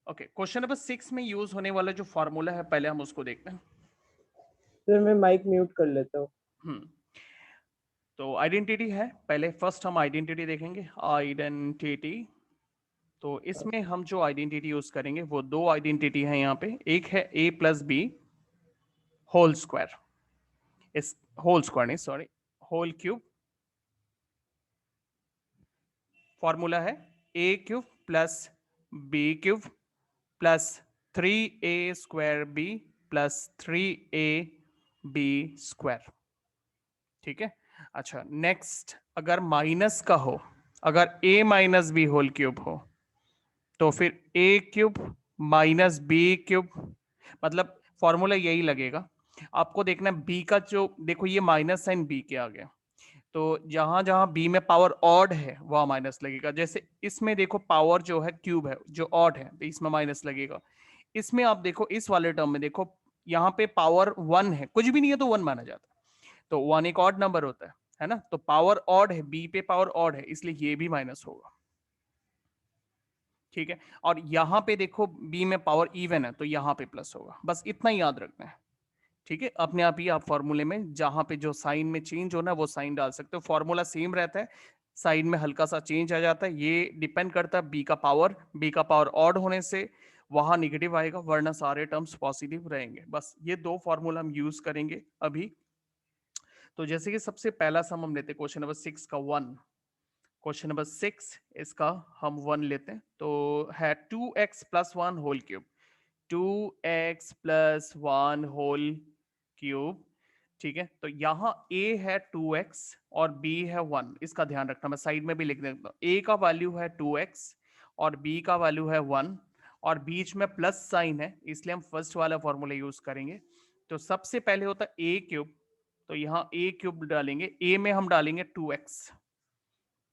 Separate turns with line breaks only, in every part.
Okay, question number 6 में use होने वाला जो फॉर्मूला है पहले हम उसको देखते हैं।
सर मैं माइक म्यूट कर लेता हूँ।
हम्म तो आइडेंटिटी है, पहले फर्स्ट हम आइडेंटिटी देखेंगे, आइडेंटिटी। तो इसमें हम जो आइडेंटिटी यूज करेंगे वो दो आइडेंटिटी है यहाँ पे, एक है a plus B whole square, इस होल स्क्वायर नहीं सॉरी, होल क्यूब। फॉर्मूला है a cube plus b cube plus 3a² b plus 3ab square. ठीक है। अच्छा, नेक्स्ट अगर माइनस का हो, अगर a minus B whole cube हो तो फिर a cube minus B cube, मतलब फॉर्मूला यही लगेगा। आपको देखना b का जो, देखो ये माइनस साइन b के आ गया, तो जहां जहां b में पावर ऑड है वह माइनस लगेगा। जैसे इसमें देखो पावर जो है क्यूब है जो ऑड है तो इसमें माइनस लगेगा। इसमें आप देखो इस वाले टर्म में देखो, यहाँ पे पावर 1 है, कुछ भी नहीं है तो 1 माना जाता है, तो 1 एक ऑड नंबर होता है ना, तो पावर ऑड है, b पे पावर ऑड है इसलिए ये भी माइनस होगा। ठीक है। और यहां पे देखो b में पावर इवन है तो यहां पे प्लस होगा, बस इतना ही याद रखना है। ठीक है, अपने आप ही आप फॉर्मूले में जहां पे जो साइन में चेंज होना है वो साइन डाल सकते हो, फॉर्मूला सेम रहता है, साइन में हल्का सा चेंज आ जाता है, ये डिपेंड करता है बी का पावर ऑड होने से वहां निगेटिव आएगा, वरना सारे टर्म्स पॉजिटिव रहेंगे। बस ये दो फॉर्मूला हम यूज करेंगे अभी। तो जैसे कि सबसे पहला सम हम लेते हैं क्वेश्चन नंबर 6 का 1, क्वेश्चन नंबर 6 इसका हम 1 लेते हैं, तो है 2x plus 1 whole cube, 2x plus 1 whole cube. ठीक है, तो यहाँ a है 2x और b है 1, इसका ध्यान रखना, मैं साइड में भी लिख देता हूँ। a का वैल्यू है 2x और b का वैल्यू है 1 और बीच में प्लस साइन है इसलिए हम फर्स्ट वाला फॉर्मूला यूज करेंगे। तो सबसे पहले होता है a क्यूब, तो यहाँ a क्यूब डालेंगे, a में हम डालेंगे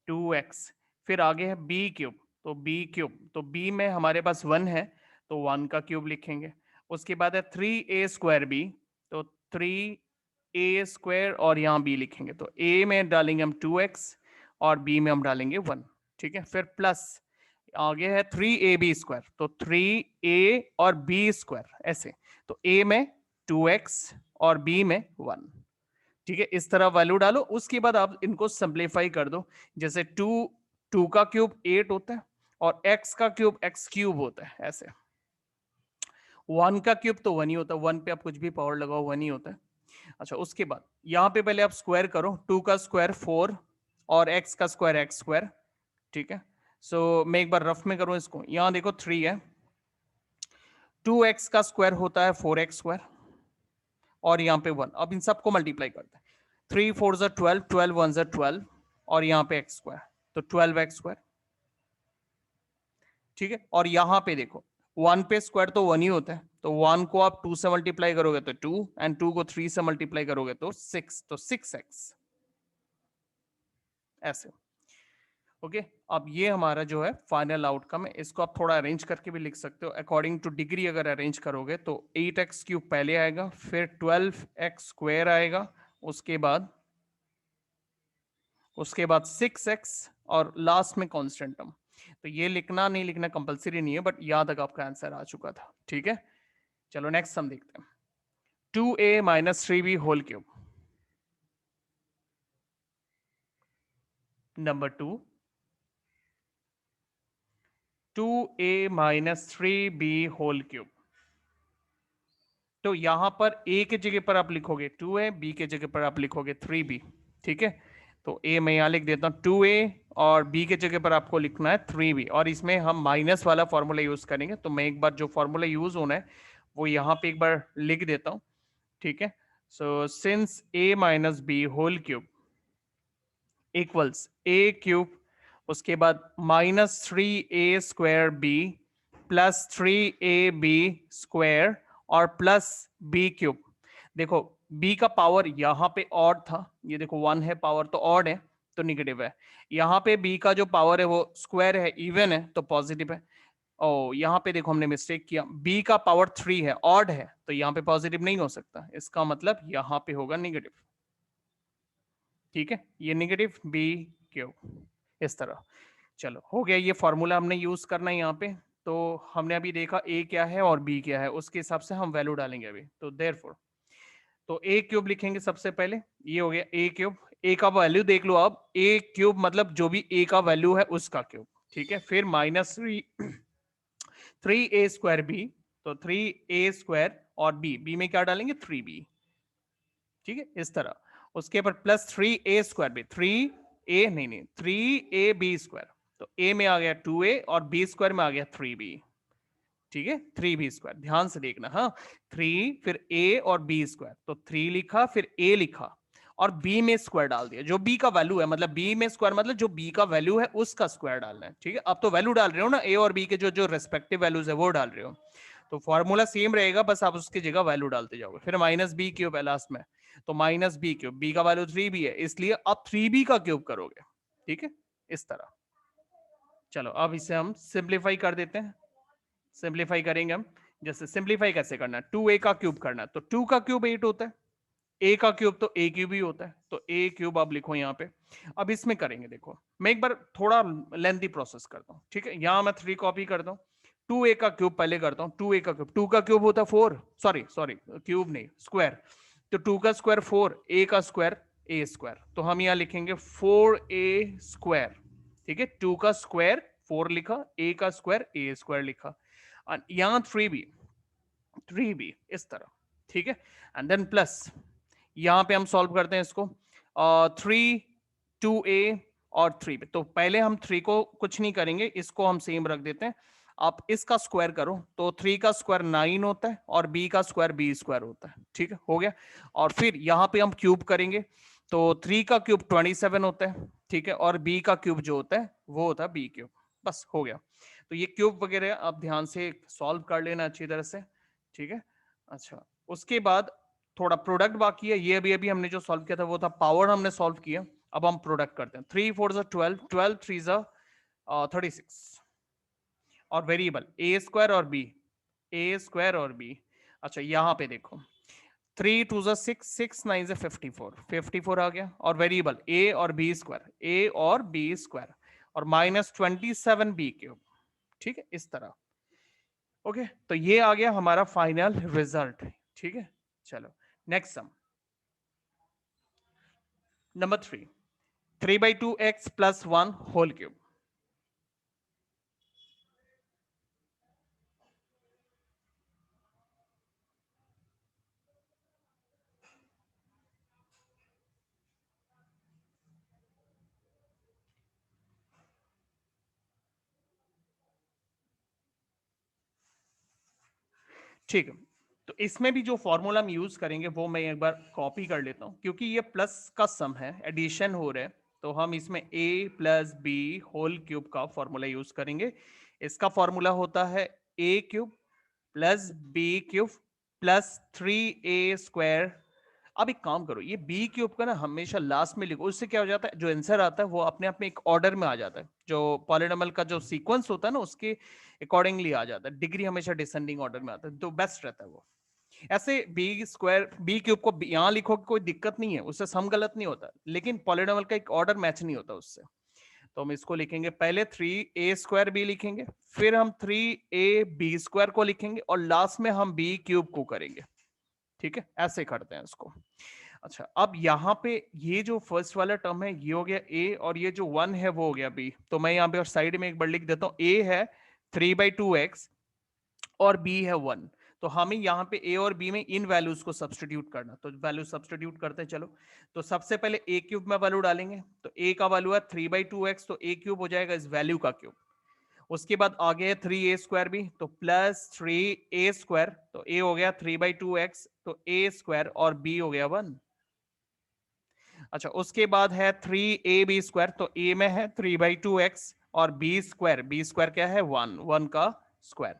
2x, फिर आगे है b क्यूब, तो b क्यूब, तो b में हमारे पास 1 है तो 1 का क्यूब लिखेंगे। उसके बाद है 3a²b, तो 3a² और यहाँ b लिखेंगे, तो a में डालेंगे हम 2x और b में हम डालेंगे 1। ठीक है, फिर प्लस आगे है 3ab², तो 3a और b² ऐसे, तो a में 2x और b में 1। ठीक है, इस तरह वैल्यू डालो, उसके बाद आप इनको सिंप्लीफाई कर दो। जैसे 2 का क्यूब 8 होता है और x का क्यूब x³ होता है ऐसे, 1 का क्यूब तो 1 ही होता है, 1 पे आप कुछ भी पावर लगाओ 1 ही होता है। अच्छा, उसके बाद यहाँ पे पहले आप स्क्वायर करो, 2 का स्क्वायर 4 और x का स्क्वायर x²। ठीक है, सो मैं एक बार रफ में करूं इसको, यहाँ देखो 3 है, 2x का स्क्वायर होता है 4x² और यहाँ पे 1, अब इन सबको मल्टीप्लाई करते हैं, 3 4 12, 12 1 12 और यहाँ पे x², तो 12x²। ठीक है, और यहाँ पे देखो 1 पे स्क्वायर तो 1 ही होता है, तो 1 को आप 2 से मल्टीप्लाई करोगे तो 2 एंड 2 को 3 से मल्टीप्लाई करोगे तो 6, तो 6x ऐसे। ओके, अब ये हमारा जो है फाइनल आउटकम है, इसको आप थोड़ा अरेंज करके भी लिख सकते हो अकॉर्डिंग टू डिग्री। अगर अरेंज करोगे तो 8x³ पहले आएगा, फिर 12x² आएगा, उसके बाद 6x और लास्ट में कांस्टेंट टर्म। तो ये लिखना नहीं लिखना कंपलसरी नहीं है, बट याद तक आपका आंसर आ चुका था। ठीक है, चलो नेक्स्ट सम देखते हैं, 2a minus 3b whole cube. Number 2a minus 3b whole cube. तो यहां पर a के जगह पर आप लिखोगे 2a, b के जगह पर आप लिखोगे 3b। ठीक है, तो a मैं यहां लिख देता हूं 2a और b के जगह पर आपको लिखना है 3b, और इसमें हम माइनस वाला फॉर्मूला यूज करेंगे, तो मैं एक बार जो फॉर्मूला यूज होना है वो यहां पे एक बार लिख देता हूं। ठीक है, so since a minus B whole cube equals a cube, उसके बाद -3a²b प्लस 3ab² और प्लस b क्यूब। देखो b का पावर यहाँ पे ऑड था, ये देखो 1 है, पावर तो ऑड है तो निगेटिव है, यहाँ पे b का जो पावर है वो स्क्वायर है, इवन है तो पॉजिटिव है। ओ यहाँ पे देखो हमने मिस्टेक किया, b का पावर 3 है, ऑड है, तो यहाँ पे पॉजिटिव नहीं हो सकता, इसका मतलब यहाँ पे होगा निगेटिव। ठीक है, ये नेगेटिव b क्यूब इस तरह। चलो हो गया, ये फॉर्मूला हमने यूज करना है यहाँ पे। तो हमने अभी देखा ए क्या है और बी क्या है, उसके हिसाब से हम वैल्यू डालेंगे अभी। तो देयरफॉर तो ए क्यूब लिखेंगे सबसे पहले, ये हो गया ए क्यूब। ए का वैल्यू देख लो अब, ए क्यूब मतलब जो भी ए का वैल्यू है उसका क्यूब, ठीक है। फिर -3 3a² बी, तो 3a² और बी में क्या डालेंगे 3b, ठीक है इस तरह। उसके बाद +3a² भी, 3a नहीं 3ab², तो a में आ गया 2a और b² में आ गया 3b, ठीक है 3b²। ध्यान से देखना, हाँ 3 फिर a और b², तो 3 लिखा फिर a लिखा और b में स्क्वायर डाल दिया, जो b का वैल्यू है, मतलब b में स्क्वायर मतलब जो b का वैल्यू है उसका स्क्वायर डालना है, ठीक है। अब तो वैल्यू डाल रहे हो ना a और b के जो जो रेस्पेक्टिव वैल्यूज है वो डाल रहे हो, तो फॉर्मूला सेम रहेगा, बस आप उसकी जगह वैल्यू डालते जाओगे। फिर -b³ है लास्ट में, तो -b³, b का वैल्यू 3b है, इसलिए अब 3b का क्यूब करोगे, ठीक है इस तरह। चलो अब इसे हम सिंप्लीफाई कर देते हैं। सिंप्लीफाई करेंगे हम, जैसे सिंप्लीफाई कैसे करना है, 2a का क्यूब करना है, तो 2 का क्यूब 8 होता है, a का क्यूब तो a क्यूब ही होता है, तो a क्यूब आप लिखो यहाँ पे। अब इसमें करेंगे, देखो मैं एक बार थोड़ा लेंथी प्रोसेस करता हूँ, ठीक है। यहाँ मैं 3 कॉपी करता हूँ, 2a का क्यूब पहले करता हूँ, 2a का क्यूब, 2 का क्यूब होता है 4, सॉरी क्यूब नहीं स्क्वायर, तो 2 का स्क्वायर 4, a का स्क्वायर a², तो हम यहाँ लिखेंगे 4a², ठीक है। 2 का स्क्वायर 4 लिखा, a का स्क्वायर a² लिखा, और यहाँ 3b इस तरह, ठीक है। एंड देन प्लस, यहां पे हम सॉल्व करते हैं इसको, 3 2a और 3b, तो पहले हम 3 को कुछ नहीं करेंगे, इसको हम सेम रख देते हैं। आप इसका स्क्वायर करो, तो 3 का स्क्वायर 9 होता है और b का स्क्वायर b² होता है, ठीक है हो गया। और फिर यहां पे हम क्यूब करेंगे, तो 3 का क्यूब 27 होता है, ठीक है, और b का क्यूब जो होता है वो होता है b³, बस हो गया। तो ये क्यूब वगैरह आप ध्यान से सॉल्व कर लेना अच्छी तरह से, ठीक है। अच्छा, उसके बाद थोड़ा प्रोडक्ट बाकी है, ये अभी अभी हमने जो सॉल्व किया था वो था पावर, हमने सॉल्व किया। अब हम प्रोडक्ट करते हैं, 3 4 12, 12 3 36, और वेरिएबल a² और b। अच्छा यहाँ पे देखो, 3 2 6 6 9 54 आ गया, और वेरिएबल a और b² और -27b³, ठीक है इस तरह। ओके, तो ये आ गया हमारा फाइनल रिजल्ट, ठीक है। चलो next sum, number 3, 3/2x + 1 whole cube. ठीक है, तो इसमें भी जो फॉर्मूला हम यूज करेंगे वो मैं एक बार कॉपी कर लेता हूं, क्योंकि ये प्लस का सम है, एडिशन हो रहा है, तो हम इसमें a + b होल क्यूब का फॉर्मूला यूज करेंगे। इसका फॉर्मूला होता है a³ + b³ + 3a²। अब एक काम करो, ये b³ का ना हमेशा लास्ट में लिखो, उससे क्या हो जाता है, जो आंसर आता है वो अपने आप में एक ऑर्डर में आ जाता है, जो पॉलिनॉमियल का जो सीक्वेंस होता है ना उसके अकॉर्डिंगली आ जाता है, डिग्री हमेशा डिसेंडिंग ऑर्डर में आता है, तो बेस्ट रहता है वो। ऐसे b² को यहाँ लिखो, कोई दिक्कत नहीं है, उससे सम गलत नहीं होता, लेकिन पॉलिनॉमियल का एक ऑर्डर मैच नहीं होता उससे। तो हम इसको लिखेंगे, पहले 3a² b लिखेंगे, फिर हम 3ab² को लिखेंगे, और लास्ट में हम b³ को करेंगे, ठीक है ऐसे करते हैं इसको। अच्छा, अब यहाँ पे ये जो फर्स्ट वाला टर्म है ये हो गया a, और ये जो 1 है वो हो गया b, तो मैं यहाँ पे और साइड में एक बार लिख देता हूँ, a है 3/2x और b है 1, तो हमें यहाँ पे a और b में इन वैल्यूज को सब्सटीट्यूट करना, तो वैल्यू सब्सटीट्यूट करते हैं चलो। तो सबसे पहले a³ में वैल्यू डालेंगे, तो a का वैल्यू है 3/2x, तो a³ हो जाएगा इस वैल्यू का क्यूब। उसके बाद आ गया 3a² भी, तो +3a², तो a हो गया 3/2x, तो a² और b हो गया 1। अच्छा, उसके बाद है 3ab², तो a में है 3/2x और b² क्या है 1 का स्क्वायर,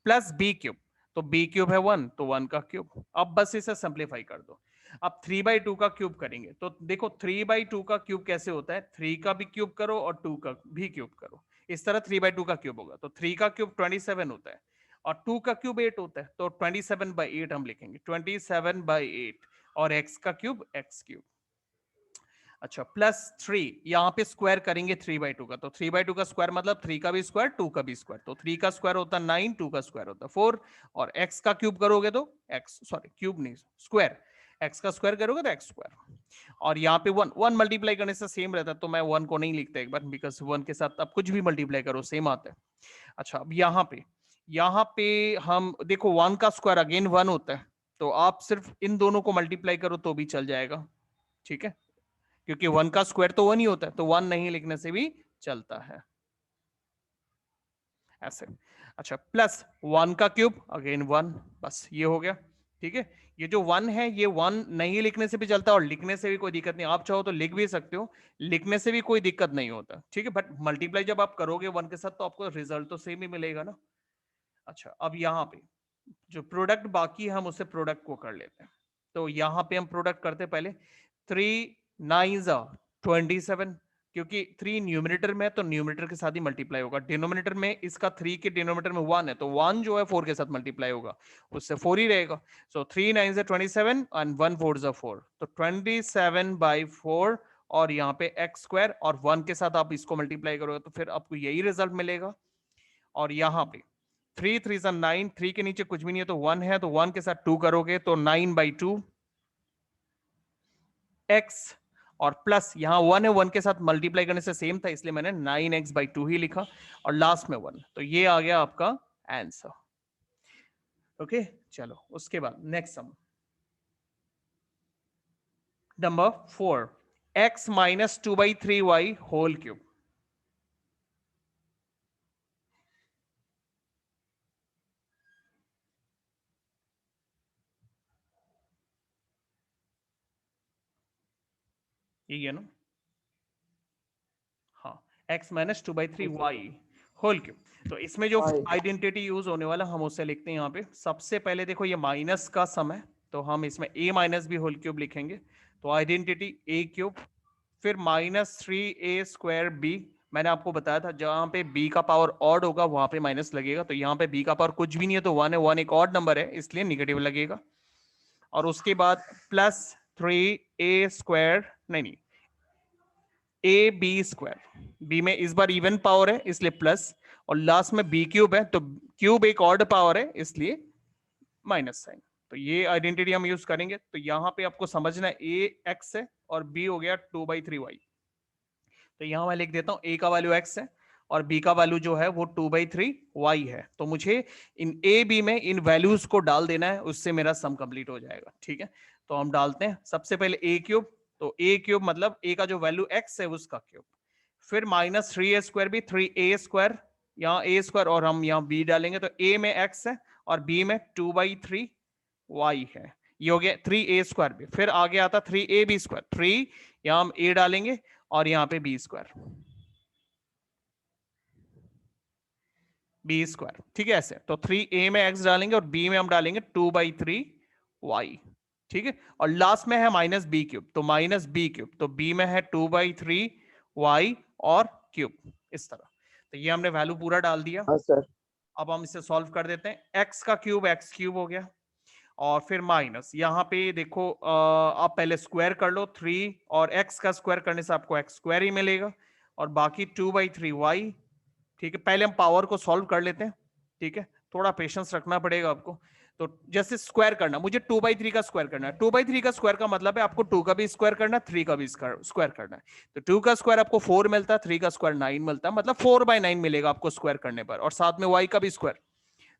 प्लस b³, तो b³ है 1, तो 1 का क्यूब। अब बस इसे सिंप्लीफाई कर दो। अब 3/2 का क्यूब करेंगे, तो देखो 3/2 का क्यूब कैसे होता है, 3 का भी क्यूब करो और 2 का भी क्यूब करो, इस तरह 3/2 का क्यूब होगा, तो 3 का क्यूब 27 होता है और 2 का क्यूब 8 होता है, तो 27/8 हम लिखेंगे, 27/8, और x का क्यूब x³। अच्छा +3, यहाँ पे स्क्वायर करेंगे 3/2 का, तो 3/2 का स्क्वायर मतलब 3 का भी स्क्वायर 2 का भी स्क्वायर, तो 3 का स्क्वायर होता है 9, 2 का स्क्वायर होता है 4, और x का क्यूब करोगे तो क्यूब नहीं स्क्वायर, x का स्क्वायर करोगे तो x स्क्वायर, और यहाँ पे 1 मल्टीप्लाई करने से सेम रहता है, तो मैं 1 को नहीं लिखता एक बार, बिकॉज 1 के साथ अब कुछ भी मल्टीप्लाई करो सेम आता है। अच्छा अब यहाँ पे हम देखो 1 का स्क्वायर अगेन 1 होता है, तो आप सिर्फ इन दोनों को मल्टीप्लाई करो तो भी चल जाएगा, ठीक है, क्योंकि 1 का स्क्वायर तो 1 ही होता है, तो 1 नहीं लिखने से भी चलता है ऐसे। अच्छा +1 का क्यूब अगेन 1, बस ये हो गया, ठीक है। ये जो 1 है ये 1 नहीं लिखने से भी चलता है और लिखने से भी कोई दिक्कत नहीं, आप चाहो तो लिख भी सकते हो, लिखने से भी कोई दिक्कत नहीं होता, ठीक है, बट मल्टीप्लाई जब आप करोगे 1 के साथ तो आपको रिजल्ट तो सेम ही मिलेगा ना। अच्छा अब यहाँ पे जो प्रोडक्ट बाकी है हम उससे प्रोडक्ट को कर लेते हैं, तो यहाँ पे हम प्रोडक्ट करते पहले 3 9 27, क्योंकि 3 न्यूमिनेटर में है तो न्यूमिनेटर के साथ ही मल्टीप्लाई होगा, डिनोमिनेटर में इसका 3 के डिनोमिनेटर में 1 है तो 1 जो है 4 के साथ मल्टीप्लाई होगा, उससे 4 ही रहेगा, सो 3 9 27 एंड 1 4 4, तो 27/4, और यहाँ पे x स्क्वायर और 1 के साथ आप इसको मल्टीप्लाई करोगे तो फिर आपको यही रिजल्ट मिलेगा। और यहाँ पे 3 3 9, 3 के नीचे कुछ भी नहीं है तो 1 है, तो 1 के साथ 2 करोगे तो 9/2 x, और प्लस यहाँ 1 है, 1 के साथ मल्टीप्लाई करने से सेम था इसलिए मैंने 9x/2 ही लिखा, और लास्ट में 1, तो ये आ गया आपका आंसर। ओके चलो उसके बाद next sum number 4, x - 2/3y whole cube. ये ना, हाँ, x - 2/3y होल क्यूब, तो इसमें जो
हाँ
आइडेंटिटी यूज होने वाला हम उससे लिखते हैं यहाँ पे, सबसे पहले देखो ये माइनस का सम है तो हम इसमें a - b होल क्यूब लिखेंगे, तो आइडेंटिटी a क्यूब, फिर -3a² b, मैंने आपको बताया था जहां पे b का पावर ऑड होगा वहां पे माइनस लगेगा, तो यहाँ पे b का पावर कुछ भी नहीं है तो 1 है, 1 एक ऑड नंबर है इसलिए निगेटिव लगेगा, और उसके बाद +3a², नहीं a b², b में इस बार इवन पावर है इसलिए प्लस, और लास्ट में b क्यूब है तो क्यूब एक ऑड पावर है इसलिए माइनस साइन, तो ये आइडेंटिटी हम यूज करेंगे, तो यहाँ पे आपको समझना है a x है और b हो गया 2/3y, तो यहां मैं लिख देता हूं a का वैल्यू x है और b का वैल्यू जो है वो 2/3y है, तो मुझे इन a b में इन वैल्यूज को डाल देना है, उससे मेरा सम कंप्लीट हो जाएगा, ठीक है। तो हम डालते हैं सबसे पहले a क्यूब, तो a क्यूब मतलब a का जो वैल्यू x है उसका क्यूब, फिर -3a² भी 3a², यहाँ a² और हम यहाँ b डालेंगे, तो a में x है और b में 2/3y है, ये हो गया 3a² भी, फिर आगे आता 3ab², 3 यहाँ हम a डालेंगे और यहाँ पे b², ठीक है ऐसे, तो 3a में x डालेंगे और b में हम डालेंगे 2/3y, ठीक है, और लास्ट में है -b³, तो -b³, तो b में है 2/3y और क्यूब, इस तरह, तो ये हमने वैल्यू पूरा डाल दिया।
हाँ सर।
अब हम इसे सॉल्व कर देते हैं, x का क्यूब x³ हो गया, और फिर माइनस यहाँ पे देखो आप पहले स्क्वायर कर लो 3, और x का स्क्वायर करने से आपको x² ही मिलेगा, और बाकी 2/3y, ठीक है, पहले हम पावर को सॉल्व कर लेते हैं, ठीक है, थोड़ा पेशेंस रखना पड़ेगा आपको, तो जैसे स्क्वायर करना, मुझे 2/3 का स्क्वायर करना है, 2/3 का स्क्वायर का मतलब है आपको 2 का भी स्क्वायर करना है, 3 का भी स्क्वायर करना है, तो 2 का स्क्वायर आपको 4 मिलता है, 3 का स्क्वायर 9 मिलता है, मतलब 4/9 मिलेगा आपको स्क्वायर करने पर, और साथ में y का भी स्क्वायर,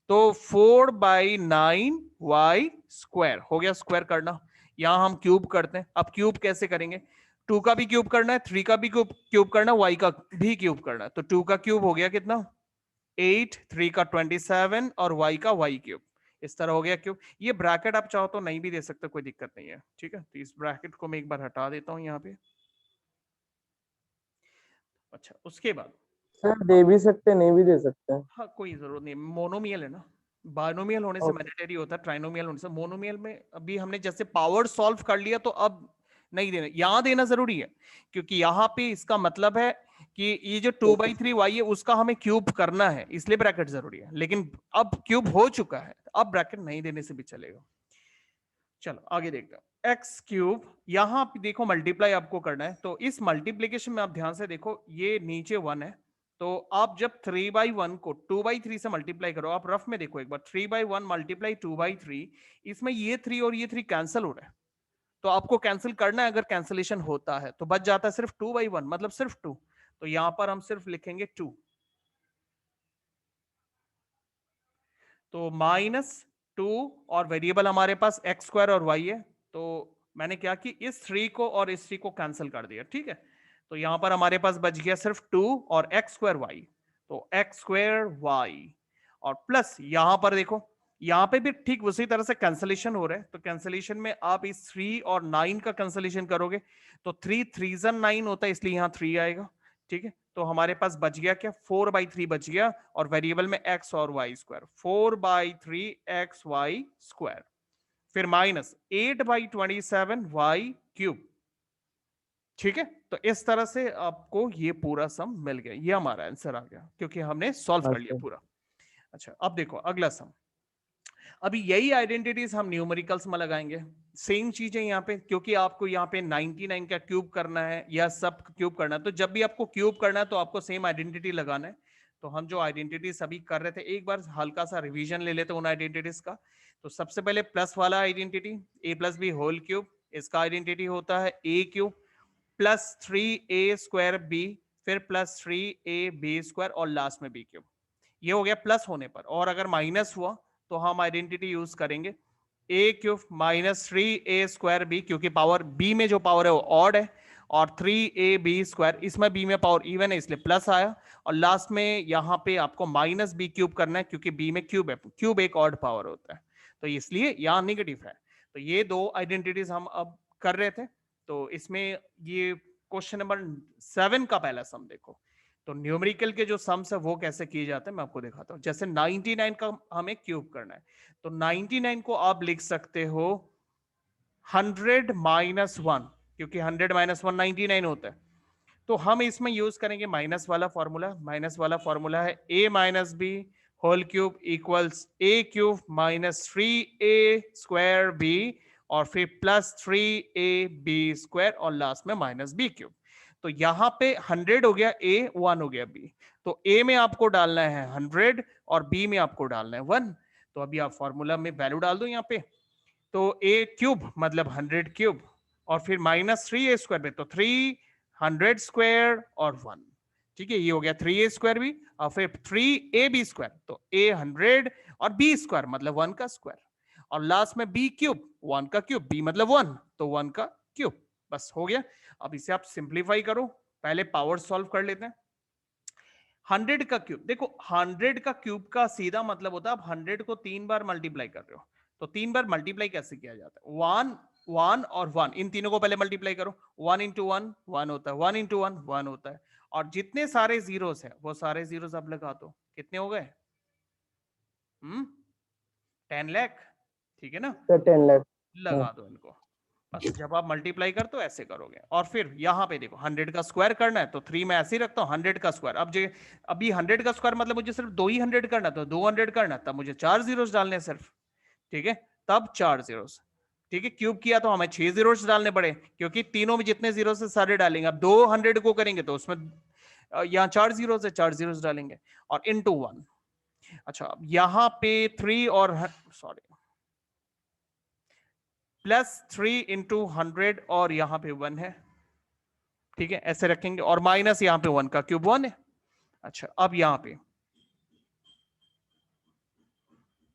तो 4/9y² हो गया स्क्वायर करना, यहां हम क्यूब करते हैं, अब क्यूब कैसे करेंगे, 2 का भी क्यूब करना है, 3 का भी क्यूब करना है, y का भी क्यूब करना है, तो 2 का क्यूब हो गया कितना 8, 3 का 27 और y का y³, इस तरह हो गया क्यूब। ये ब्रैकेट आप चाहो तो नहीं भी दे सकते, कोई दिक्कत नहीं है, ठीक है, तो इस ब्रैकेट को मैं एक बार हटा देता हूं यहाँ पे। अच्छा उसके बाद
सर दे भी सकते नहीं भी दे सकते हैं।
हाँ कोई जरूरत नहीं, मोनोमियल है ना, बाइनोमियल होने से
ओके।
मैंडेटरी होता है, ट्राइनोमियल होने से, मोनोमियल में अभी हमने जैसे पावर सॉल्व कर लिया तो अब नहीं देना, यहां देना जरूरी है, क्योंकि यहाँ पे इसका मतलब है कि ये जो 2/3y है उसका हमें क्यूब करना है, इसलिए ब्रैकेट जरूरी है, लेकिन अब क्यूब हो चुका है अब ब्रैकेट नहीं देने से भी चलेगा। चलो आगे देखते हैं, एक्स क्यूब, यहां पे देखो मल्टीप्लाई आपको करना है, तो इस मल्टीप्लीकेशन में आप ध्यान से देखो, ये नीचे 1 है, तो आप जब 3/1 को 2/3 से मल्टीप्लाई करो, आप रफ में देखो एक बार, 3/1 मल्टीप्लाई 2/3, इसमें ये 3 और ये 3 कैंसिल हो रहा है, तो आपको कैंसिल करना है, अगर कैंसिलेशन होता है तो बच जाता है सिर्फ 2/1, मतलब सिर्फ 2, तो यहां पर हम सिर्फ लिखेंगे 2, तो -2, और वेरिएबल हमारे पास एक्स स्क्वायर और वाई है, तो मैंने क्या कि इस 3 को और इस 3 को कैंसिल कर दिया, ठीक है, तो यहां पर हमारे पास बच गया सिर्फ 2 और एक्स स्क्वायर वाई, तो एक्स स्क्वायर वाई, और प्लस यहां पर देखो, यहां पे भी ठीक उसी तरह से कैंसिलेशन हो रहा है, तो कैंसिलेशन में आप इस 3 और 9 का कैंसिलेशन करोगे, तो 3 3 9 होता है, इसलिए यहां 3 आएगा, ठीक है, तो हमारे पास बच गया क्या, 4/3 बच गया, और वेरिएबल में एक्स और Y square, 4/3 X Y square, फिर माइनस 8/27 वाई क्यूब, ठीक है, तो इस तरह से आपको ये पूरा सम मिल गया, ये हमारा आंसर आ गया क्योंकि हमने सॉल्व कर लिया
अच्छा
पूरा। अच्छा, अब देखो अगला सम, अभी यही आइडेंटिटीज हम न्यूमेरिकल्स में लगाएंगे, सेम चीज है यहाँ पे, क्योंकि आपको यहाँ पे 99 का क्यूब करना है या सब क्यूब करना है, तो जब भी आपको क्यूब करना है तो आपको सेम आइडेंटिटी लगाना है, तो हम जो आइडेंटिटीज अभी कर रहे थे, एक बार हल्का सा रिवीजन ले लेते हैं उन आइडेंटिटीज का। तो सबसे पहले प्लस वाला आइडेंटिटी, ए प्लस बी होल क्यूब, इसका आइडेंटिटी होता है ए क्यूब प्लस 3a² b, फिर प्लस 3ab² और लास्ट में b क्यूब, ये हो गया प्लस होने पर, और अगर माइनस हुआ तो हम आइडेंटिटी यूज करेंगे ए क्यूब -3a²b, क्योंकि पावर b में जो पावर है वो ऑड है, और 3ab², इसमें b में पावर इवन है इसलिए प्लस आया, और लास्ट में यहां पे आपको -b³ करना है, क्योंकि b में क्यूब है, क्यूब एक ऑड पावर होता है, तो इसलिए यहां निगेटिव है। तो ये दो आइडेंटिटीज हम अब कर रहे थे, तो इसमें ये क्वेश्चन नंबर 7 का पहला सम देखो, तो न्यूमेरिकल के जो सम्स है वो कैसे किए जाते हैं मैं आपको दिखाता हूं। जैसे 99 का हमें क्यूब करना है, तो 99 को आप लिख सकते हो 100-1, क्योंकि 100 - 1 99 होता है, तो हम इसमें यूज करेंगे माइनस वाला फॉर्मूला, माइनस वाला फॉर्मूला है a - b whole cube equals a cube -3a² b, और फिर प्लस 3ab² और लास्ट में -b³। तो यहां पे 100 हो गया a, 1 हो गया b, तो a में आपको डालना है 100 और b में आपको डालना है 1, तो अभी आप फॉर्मूला में वैल्यू डाल दो यहाँ पे, तो a क्यूब मतलब 100 क्यूब, और फिर -3a² में तो 300² और 1, ठीक है, ये हो गया 3a² भी, और फिर 3ab², तो a 100 और b² मतलब 1 का स्क्वायर, और लास्ट में b क्यूब 1 का क्यूब, b मतलब 1 तो 1 का क्यूब, बस हो गया। अब इसे आप सिंप्लीफाई करो, पहले पावर सॉल्व कर लेते हैं। 100 का क्यूब, देखो 100 का क्यूब का सीधा मतलब होता है आप 100 को 3 बार मल्टीप्लाई कर रहे हो, तो 3 बार मल्टीप्लाई कैसे किया जाता है, 1 1 और 1, इन तीनों को पहले मल्टीप्लाई करो, 1 × 1 1 होता है, 1 × 1 1 होता है, और जितने सारे जीरोस है वो सारे जीरोस आप लगा दो, कितने हो गए 10 लाख, ठीक है ना,
सर 10 लाख।
लगा दो इनको, बस जब आप मल्टीप्लाई करते हो ऐसे करोगे, और फिर यहाँ पे देखो 100 का स्क्वायर करना है, तो 3 में ऐसे ही रखता हूँ 100 का स्क्वायर, अब जो अभी 100 का स्क्वायर मतलब मुझे सिर्फ 2 ही 100 करना, तो 200 करना, तब मुझे 4 जीरोस डालने सिर्फ, ठीक है, तब 4 जीरोस, ठीक है, क्यूब किया तो हमें 6 जीरोस डालने पड़े, क्योंकि तीनों में जितने जीरो से सारे डालेंगे, अब 200 को करेंगे तो उसमें यहाँ 4 जीरो से 4 जीरोस डालेंगे, और इनटू 1। अच्छा, अब यहाँ पे 3 और सॉरी +3 × 100 और यहां पे 1 है, ठीक है, ऐसे रखेंगे, और माइनस यहां पे 1 का क्यूब 1 है। अच्छा, अब यहां पे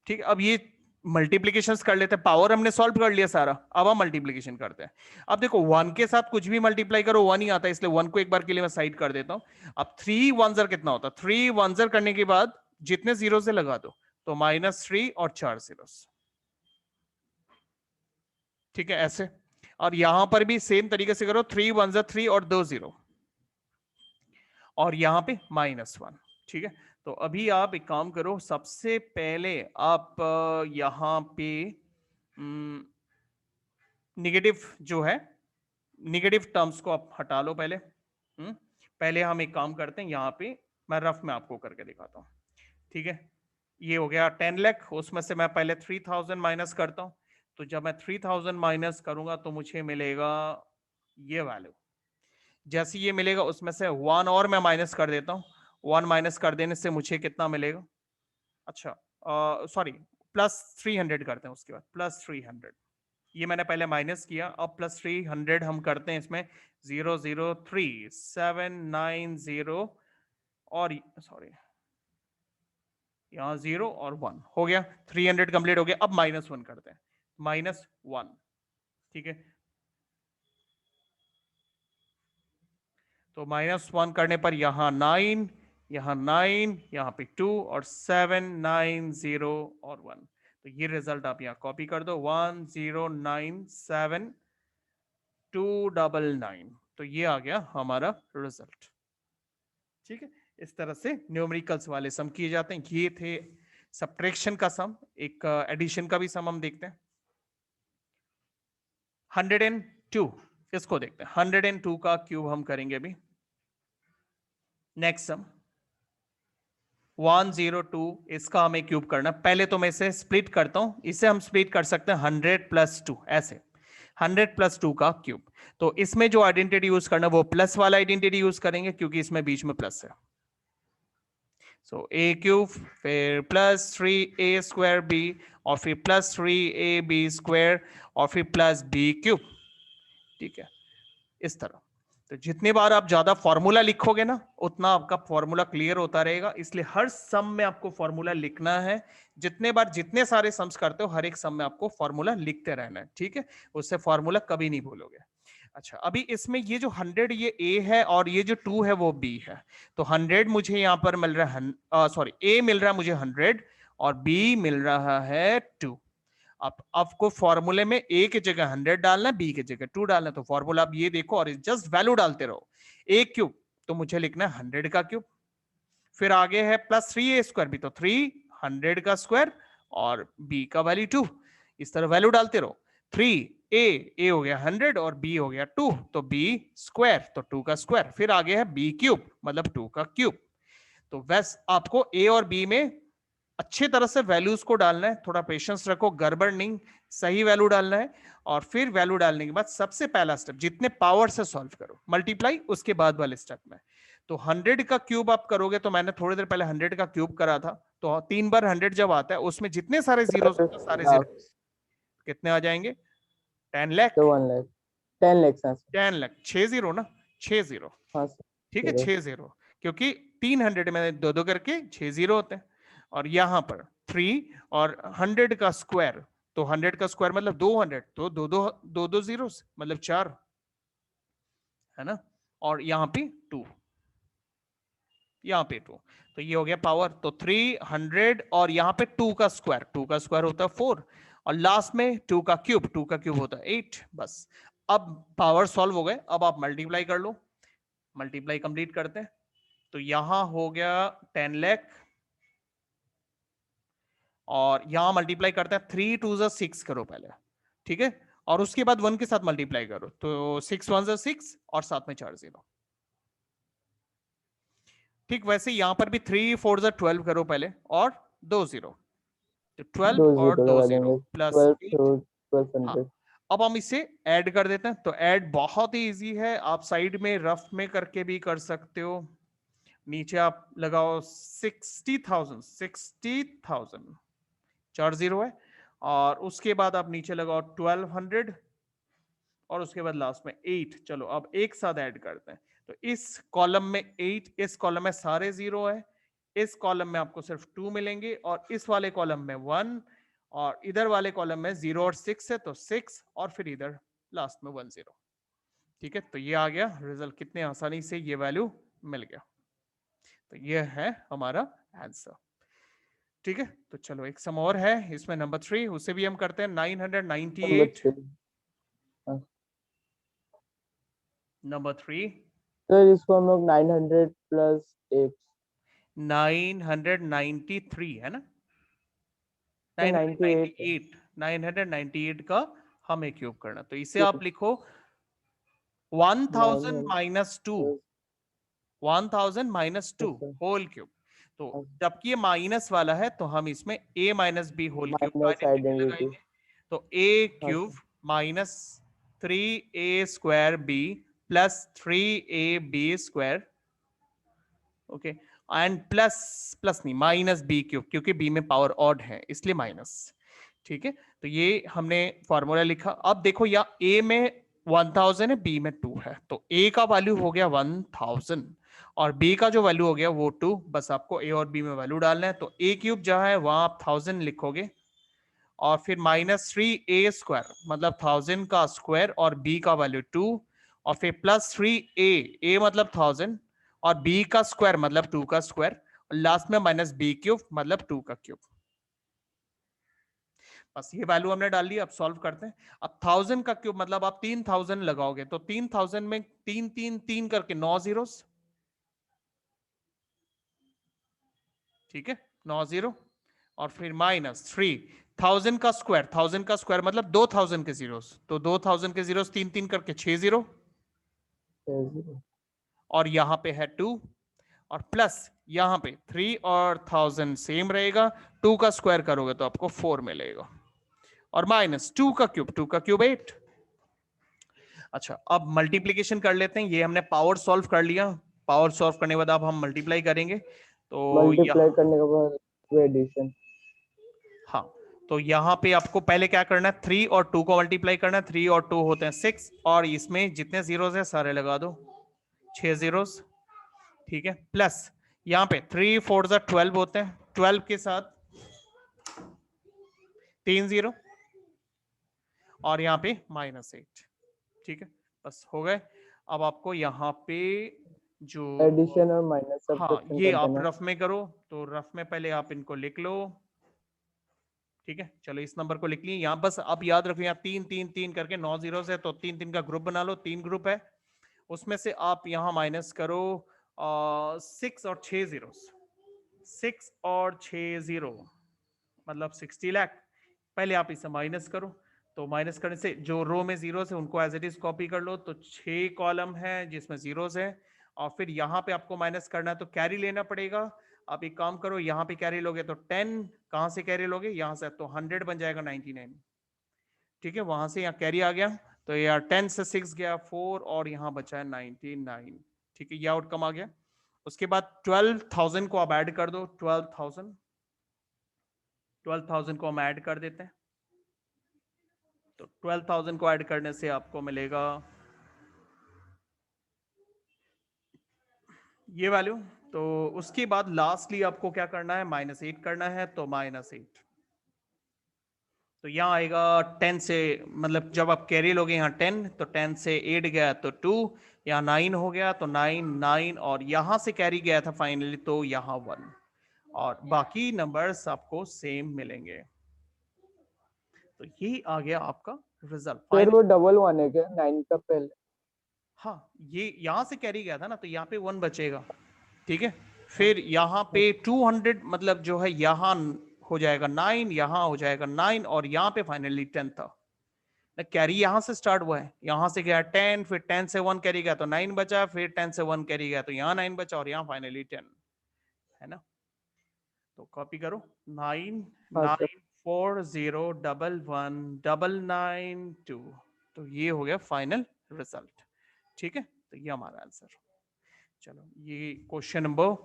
ठीक है, अब ये मल्टीप्लीकेशंस कर लेते हैं, पावर हमने सॉल्व कर लिया सारा, अब हम मल्टीप्लीकेशन करते हैं। अब देखो 1 के साथ कुछ भी मल्टीप्लाई करो 1 ही आता है, इसलिए 1 को एक बार के लिए मैं साइड कर देता हूं। अब 3 1 कितना होता है, 3 1 करने के बाद जितने जीरो से लगा दो, तो -3 और 4 जीरो, ठीक है, ऐसे, और यहां पर भी सेम तरीके से करो, 3 1 3 और 2 जीरो, और यहां पे -1, ठीक है। तो अभी आप एक काम करो, सबसे पहले आप यहां पे निगेटिव जो है, निगेटिव टर्म्स को आप हटा लो पहले। पहले हम एक काम करते हैं, यहां पे मैं रफ में आपको करके दिखाता हूं, ठीक है। ये हो गया 10 लाख, उसमें से मैं पहले 3000 माइनस करता हूं, तो जब मैं 3000 माइनस करूंगा तो मुझे मिलेगा ये वैल्यू। जैसे ये मिलेगा उसमें से 1 और मैं माइनस कर देता हूँ। 1 माइनस कर देने से मुझे कितना मिलेगा? अच्छा सॉरी, +300 करते हैं उसके बाद, +300। ये मैंने पहले माइनस किया, अब +300 हम करते हैं इसमें। 003790 और सॉरी यहाँ 0 और 1 हो गया। 300 कंप्लीट हो गया। अब -1 करते हैं, -1। ठीक है, तो -1 करने पर यहाँ 9, यहाँ 9, यहाँ पे 2 और 7 9 0 और 1। तो ये रिजल्ट आप यहाँ कॉपी कर दो, 1097299। तो ये आ गया हमारा रिजल्ट। ठीक है, इस तरह से न्यूमेरिकल्स वाले सम किए जाते हैं। ये थे सब्ट्रैक्शन का सम। एक एडिशन का भी सम हम देखते हैं। 102, इसको देखते हैं। 102 का क्यूब हम करेंगे अभी। नेक्स्ट सम 102, इसका हमें क्यूब करना। पहले तो मैं इसे स्प्लिट करता हूं। इसे हम स्प्लिट कर सकते हैं 100 + 2 ऐसे। 100 + 2 का क्यूब। तो इसमें जो आइडेंटिटी यूज करना वो प्लस वाला आइडेंटिटी यूज करेंगे, क्योंकि इसमें बीच में प्लस है। सो a क्यूब, फिर +3a² b, और फिर +3ab², और फिर +b क्यूब। ठीक है, इस तरह। तो जितनी बार आप ज्यादा फॉर्मूला लिखोगे ना, उतना आपका फॉर्मूला क्लियर होता रहेगा। इसलिए हर सम में आपको फॉर्मूला लिखना है। जितने बार जितने सारे सम्स करते हो, हर एक सम में आपको फॉर्मूला लिखते रहना है। ठीक है, उससे फॉर्मूला कभी नहीं भूलोगे। अच्छा, अभी इसमें ये जो 100, ये a है, और ये जो 2 है वो b है। तो 100 मुझे यहां पर मिल रहा है, सॉरी, a मिल रहा है मुझे 100, और b मिल रहा है 2। अब आपको फॉर्मूले में a की जगह 100 डालना है, b की जगह 2 डालना है। तो फॉर्मूला आप ये देखो और जस्ट वैल्यू डालते रहो। a क्यूब तो मुझे लिखना है 100 का क्यूब। फिर आगे है +3a² भी, तो 300 का स्क्वायर, और b का वैल्यू 2। इस तरह वैल्यू डालते रहो। 3a हो गया 100 और b हो गया 2, तो b² तो 2 का स्क्वायर। फिर आगे है b क्यूब, मतलब 2 का क्यूब। तो वैसे आपको a और b में अच्छी तरह से वैल्यूज को डालना है। थोड़ा पेशेंस रखो, गड़बड़ नहीं, सही वैल्यू डालना है। और फिर वैल्यू डालने के बाद सबसे पहला स्टेप, जितने पावर से सॉल्व करो, मल्टीप्लाई, उसके बाद वाले स्टेप में। तो 100 का क्यूब आप करोगे, तो मैंने थोड़ी देर पहले 100 का क्यूब करा था। तो 3 बार 100 जब आता है, उसमें जितने सारे जीरो सारे जीरो
लाख
कितने आ जाएंगे? 10 लाख।
तो 1 लाख 10 लाख
10 लाख, 6 जीरो ना, 6 जीरो।
हाँ सर।
ठीक है, 6 जीरो, क्योंकि 300 में दो दो करके 6 जीरो होते हैं। और यहां पर 3 और 100 का स्क्वायर, तो 100 का स्क्वायर मतलब 200, तो दो दो जीरो मतलब 4 है ना। और यहाँ पे 2, यहाँ पे 2, तो ये हो गया पावर। तो 300 और यहाँ पे 2 का स्क्वायर, 2 का स्क्वायर होता है 4, और लास्ट में 2 का क्यूब, 2 का क्यूब होता है 8। बस, अब पावर सॉल्व हो गए। अब आप मल्टीप्लाई कर लो। मल्टीप्लाई कंप्लीट करते हैं। तो यहां हो गया 10 लाख, और यहां मल्टीप्लाई करते हैं। 3 2 6 करो पहले, ठीक है, और उसके बाद 1 के साथ मल्टीप्लाई करो। तो 6 1 6, और साथ में 4 0। ठीक, वैसे यहां पर भी 3 4 12 करो पहले, और 2 0। तो 12
2
और
0
2
लगा
0
देंगे,
प्लस
12
8।
तो
हाँ,
1200।
अब हम इसे ऐड कर देते हैं। तो ऐड बहुत ही इजी है, आप साइड में रफ में करके भी कर सकते हो। नीचे आप लगाओ 60,000, 60,000, 4 जीरो है, और उसके बाद आप नीचे लगाओ 1200, और उसके बाद लास्ट में 8। चलो अब एक साथ ऐड करते हैं। तो इस कॉलम में 8, इस कॉलम में सारे जीरो है, इस कॉलम में आपको सिर्फ 2 मिलेंगे, और इस वाले कॉलम में 1, और इधर वाले कॉलम में 0 और 6 है, तो 6, और फिर इधर लास्ट में 1 0। ठीक है, तो ये आ गया रिजल्ट। कितने आसानी से ये वैल्यू मिल गया। तो ये है हमारा आंसर। ठीक है, तो चलो एक सम और है इसमें, नंबर 3, उसे भी हम करते हैं। 998,
नंबर 3। हाँ
नंबर 3,
सर, इसको हम लोग 900 + 8,
993 है ना,
सर 98 है।
998, 998 का हमें क्यूब करना। तो इसे आप
ठीक
लिखो 1000 - 2,
900
1000 - 2
सर।
Whole cube. तो जबकि ये माइनस वाला है, तो हम इसमें a - b होल क्यूब का
माइनस
आइडेंटिटी
आइडेंटिटी।
लगाएंगे। तो a
हाँ
cube
sir,
minus 3a square b plus 3ab square, okay, and plus, plus नहीं माइनस बी क्यूब, क्योंकि बी में पावर ऑड है इसलिए माइनस। ठीक है, तो ये हमने फॉर्मूला लिखा। अब देखो या ए में 1000 है, बी में 2 है, तो ए का वैल्यू हो गया 1000 और बी का जो वैल्यू हो गया वो 2। बस आपको ए और बी में वैल्यू डालना है, तो ए क्यूब जहां है वहां आप 1000 लिखोगे और फिर माइनस 3a स्क्वायर मतलब 1000 का स्क्वायर और b का वैल्यू 2 और फिर प्लस 3a मतलब 1000 और b का स्क्वायर मतलब 2 का स्क्वायर और लास्ट में माइनस b क्यूब मतलब 2 का क्यूब। बस ये वैल्यू हमने डाल ली। अब सॉल्व करते हैं। अब 1000 का क्यूब मतलब आप 3000 लगाओगे तो 3000 में 3 3 3 करके 9 जीरोस, ठीक है, 9 जीरो और फिर माइनस 3000 का स्क्वायर, 1000 का स्क्वायर मतलब 2000 के जीरोस, तो 2000 के जीरोस 3 3 करके 6 जीरो
0
और यहां पे है 2 और प्लस यहां पे 3 और 1000 सेम रहेगा, 2 का स्क्वायर करोगे तो आपको 4 मिलेगा और माइनस 2 का क्यूब, 2 का क्यूब 8। अच्छा, अब मल्टीप्लीकेशन कर लेते हैं। ये हमने पावर सॉल्व कर लिया। पावर सॉल्व करने के बाद अब हम मल्टीप्लाई करेंगे, तो
मल्टीप्लाई
यहाँ,
करने के बाद एडिशन।
हाँ, तो यहाँ पे आपको पहले क्या करना है, 3 और 2 को मल्टीप्लाई करना है। 3 और 2 होते हैं 6 और इसमें जितने जीरोस है सारे लगा दो, 6 जीरोस, ठीक है, प्लस यहाँ पे 3 4 12 होते हैं, 12 के साथ 3 जीरो और यहाँ पे -8, ठीक है, बस हो गए। अब आपको यहाँ पे जो,
एडिशन और माइनस
हाँ,
सब्ट्रैक्शन
ये
कर
आप
देना।
रफ में करो, तो रफ में पहले आप इनको लिख लो, ठीक है। चलो इस नंबर को लिख लिए यहाँ, बस आप याद रखो यहाँ 3 3 3 करके 9 जीरो है, तो 3 3 का ग्रुप बना लो, 3 ग्रुप है, उसमें से आप यहाँ माइनस करो 6 और 6 जीरो, 6 और 6 जीरो मतलब 60 लाख। पहले आप इसे माइनस करो, तो माइनस करने से जो रो में जीरो है उनको एज इट इज कॉपी कर लो, तो 6 कॉलम है जिसमें जीरोस है और फिर यहाँ पे आपको माइनस करना है तो कैरी लेना पड़ेगा। आप एक काम करो, यहाँ पे कैरी लोगे तो 10, कहां से कैरी लोगे, यहाँ से, तो 100 बन जाएगा 99, ठीक है, वहां से यहाँ कैरी आ गया, तो यार 10 से 6 गया 4 और यहाँ बचा है 99, ठीक है, ये आउटकम आ गया। उसके बाद 12,000 को आप ऐड कर दो, 12,000 को हम ऐड कर देते हैं, तो 12,000 को ऐड करने से आपको मिलेगा ये वैल्यू। तो उसके बाद लास्टली आपको क्या करना है, -8 करना है, तो -8, तो यहाँ आएगा 10 से, मतलब जब आप कैरी लोगे यहाँ 10, तो 10 से 8 गया तो 2, यहाँ 9 हो गया तो 9 9 और यहाँ से कैरी गया था फाइनली तो यहाँ 1 और बाकी नंबर्स आपको सेम मिलेंगे। तो ये आ गया आपका रिजल्ट
फिर
फाइनल।
वो डबल वन है क्या 9 का पहले?
हाँ, ये यहाँ से कैरी गया था ना, तो यहाँ पे 1 बचेगा, ठीक है, फिर यहाँ पे 200 मतलब जो है यहाँ हो जाएगा 9, यहाँ हो जाएगा 9 और यहाँ पे फाइनली 10 था। कैरी यहाँ से स्टार्ट हुआ है, यहाँ से गया 10, फिर 10 से 1 कैरी गया तो 9 बचा, फिर 10 से 1 कैरी गया तो यहाँ 9 बचा और यहाँ फाइनली 10 है ना। तो कॉपी करो, 9
हाँ
9
सर।
4 0 1 1 9 9 2, तो ये हो गया फाइनल रिजल्ट, ठीक है, तो ये हमारा आंसर। चलो ये क्वेश्चन नंबर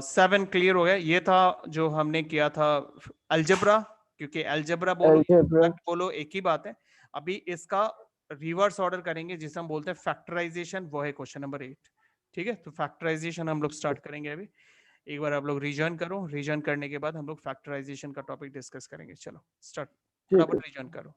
7 क्लियर हो गया। ये था जो हमने किया था अलजेब्रा, क्योंकि अलजेब्रा बोलो
अलजेब्रा।
बोलो एक ही बात है। अभी इसका रिवर्स ऑर्डर करेंगे जिसे हम बोलते हैं फैक्टराइजेशन, वो है क्वेश्चन नंबर 8, ठीक है। तो फैक्टराइजेशन हम लोग स्टार्ट करेंगे अभी। एक बार आप लोग रिजन करो, रिजन करने के बाद हम लोग फैक्टराइजेशन का टॉपिक डिस्कस करेंगे। चलो स्टार्ट,
ठीक है।
फटाफट रिजन करो।